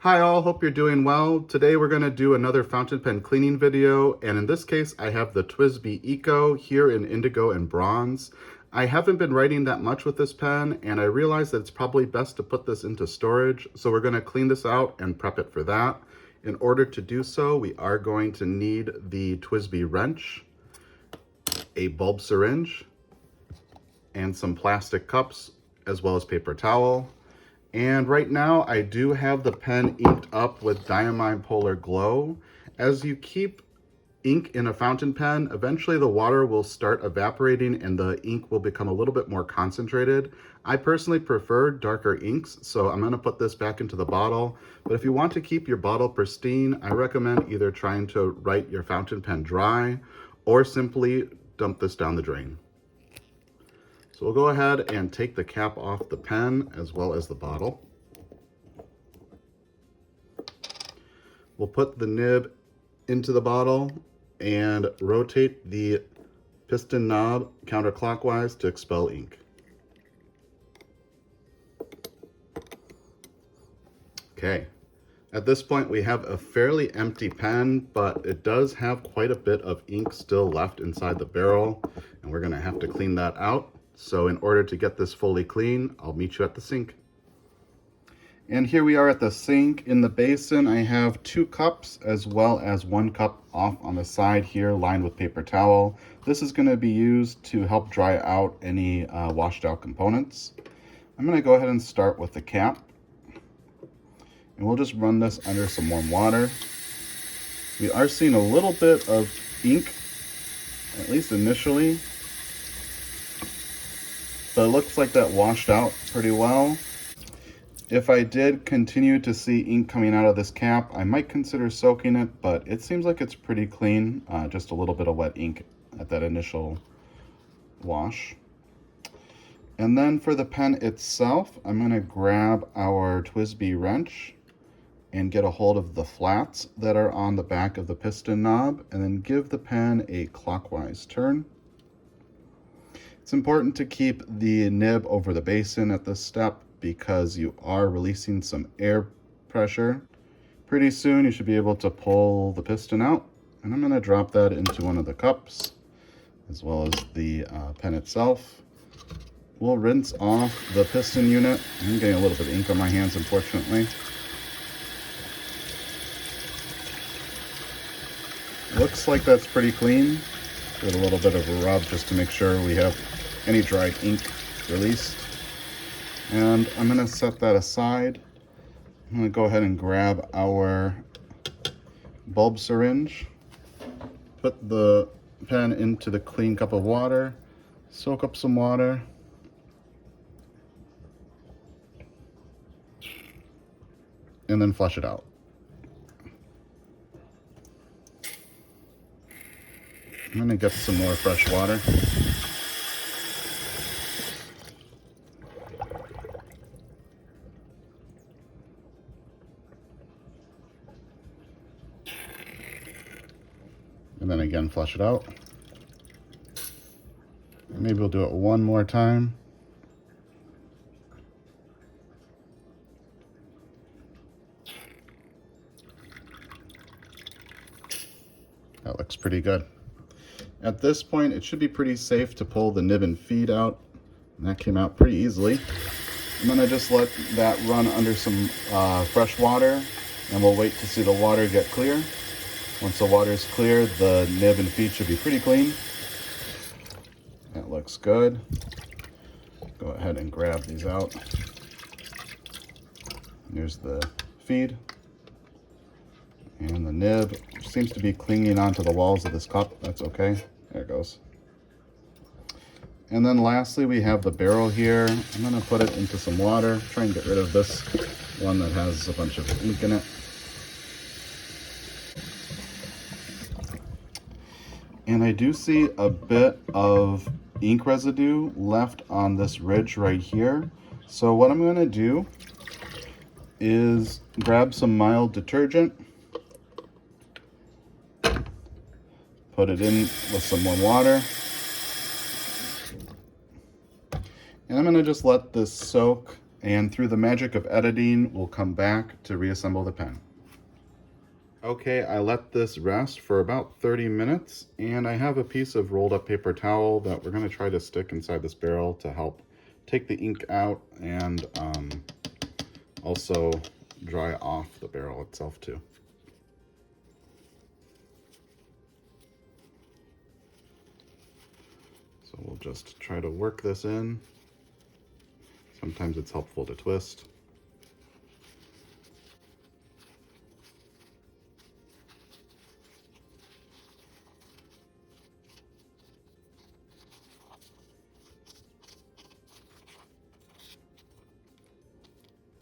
Hi all, hope you're doing well. Today we're going to do another fountain pen cleaning video, and in this case I have the TWSBI ECO here in indigo and bronze. I haven't been writing that much with this pen, and I realized that it's probably best to put this into storage, so we're going to clean this out and prep it for that. In order to do so, we are going to need the TWSBI wrench, a bulb syringe, and some plastic cups, as well as paper towel. And right now I do have the pen inked up with Diamine Polar Glow. As you keep ink in a fountain pen, eventually the water will start evaporating and the ink will become a little bit more concentrated. I personally prefer darker inks, so I'm going to put this back into the bottle. But if you want to keep your bottle pristine, I recommend either trying to write your fountain pen dry or simply dump this down the drain. So we'll go ahead and take the cap off the pen as well as the bottle. We'll put the nib into the bottle and rotate the piston knob counterclockwise to expel ink. Okay, at this point we have a fairly empty pen, but it does have quite a bit of ink still left inside the barrel, and we're gonna have to clean that out. So in order to get this fully clean, I'll meet you at the sink. And here we are at the sink. In the basin, I have 2 cups as well as 1 cup off on the side here lined with paper towel. This is going to be used to help dry out any washed out components. I'm going to go ahead and start with the cap. And we'll just run this under some warm water. We are seeing a little bit of ink, at least initially. But it looks like that washed out pretty well. If I did continue to see ink coming out of this cap, I might consider soaking it, but it seems like it's pretty clean. Just a little bit of wet ink at that initial wash. And then for the pen itself, I'm going to grab our TWSBI wrench and get a hold of the flats that are on the back of the piston knob, and then give the pen a clockwise turn. It's important to keep the nib over the basin at this step because you are releasing some air pressure. Pretty soon you should be able to pull the piston out, and I'm going to drop that into one of the cups as well as the pen itself. We'll rinse off the piston unit. I'm getting a little bit of ink on my hands, unfortunately. Looks like that's pretty clean. Give it a little bit of a rub just to make sure we have any dried ink released. And I'm going to set that aside. I'm going to go ahead and grab our bulb syringe, put the pen into the clean cup of water, soak up some water, and then flush it out. I'm going to get some more fresh water. And then again, flush it out. Maybe we'll do it one more time. That looks pretty good. At this point, it should be pretty safe to pull the nib and feed out. And that came out pretty easily. I'm gonna just let that run under some fresh water, and we'll wait to see the water get clear. Once the water is clear, the nib and feed should be pretty clean. That looks good. Go ahead and grab these out. Here's the feed. And the nib, which seems to be clinging onto the walls of this cup. That's okay. There it goes. And then lastly, we have the barrel here. I'm going to put it into some water. Try and get rid of this one that has a bunch of ink in it. And I do see a bit of ink residue left on this ridge right here. So what I'm going to do is grab some mild detergent, put it in with some warm water, and I'm going to just let this soak And through the magic of editing, we'll come back to reassemble the pen. Okay, I let this rest for about 30 minutes, and I have a piece of rolled up paper towel that we're going to try to stick inside this barrel to help take the ink out and also dry off the barrel itself too. So we'll just try to work this in. Sometimes it's helpful to twist.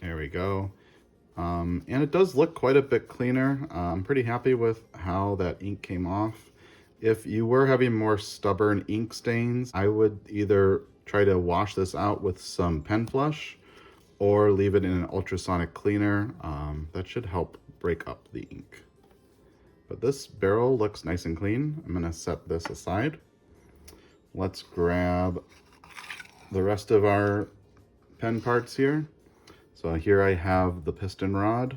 There we go. And it does look quite a bit cleaner. I'm pretty happy with how that ink came off. If you were having more stubborn ink stains, I would either try to wash this out with some pen flush or leave it in an ultrasonic cleaner. That should help break up the ink. But this barrel looks nice and clean. I'm gonna set this aside. Let's grab the rest of our pen parts here. So here I have the piston rod.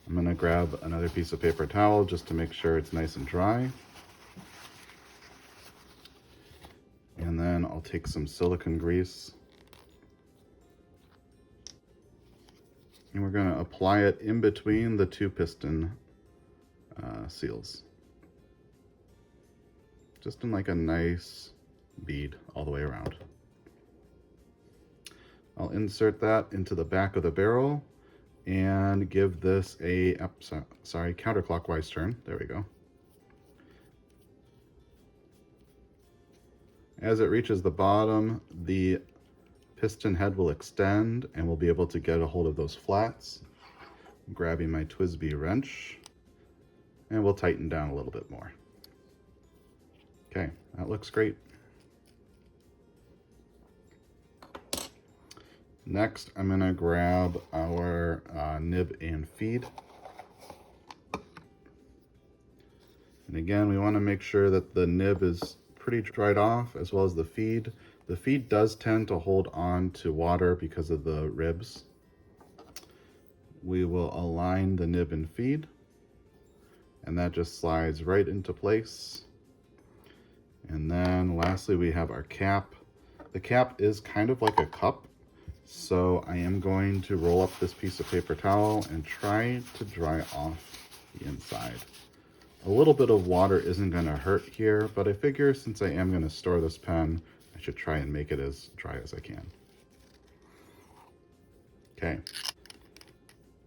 I'm gonna grab another piece of paper towel just to make sure it's nice and dry. And then I'll take some silicone grease. And we're gonna apply it in between the two piston seals. Just in like a nice bead all the way around. I'll insert that into the back of the barrel and give this a, counterclockwise turn. There we go. As it reaches the bottom, the piston head will extend and we'll be able to get a hold of those flats. I'm grabbing my TWSBI wrench and we'll tighten down a little bit more. Okay, that looks great. Next, I'm gonna grab our nib and feed. And again, we wanna make sure that the nib is pretty dried off, as well as the feed. The feed does tend to hold on to water because of the ribs. We will align the nib and feed, and that just slides right into place. And then lastly, we have our cap. The cap is kind of like a cup. So I am going to roll up this piece of paper towel and try to dry off the inside. A little bit of water isn't going to hurt here, but I figure since I am going to store this pen, I should try and make it as dry as I can. Okay.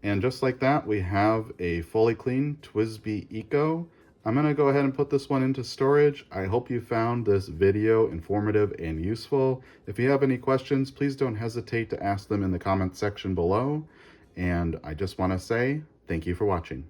And just like that, we have a fully clean TWSBI ECO. I'm going to go ahead and put this one into storage. I hope you found this video informative and useful. If you have any questions, please don't hesitate to ask them in the comments section below. And I just want to say thank you for watching.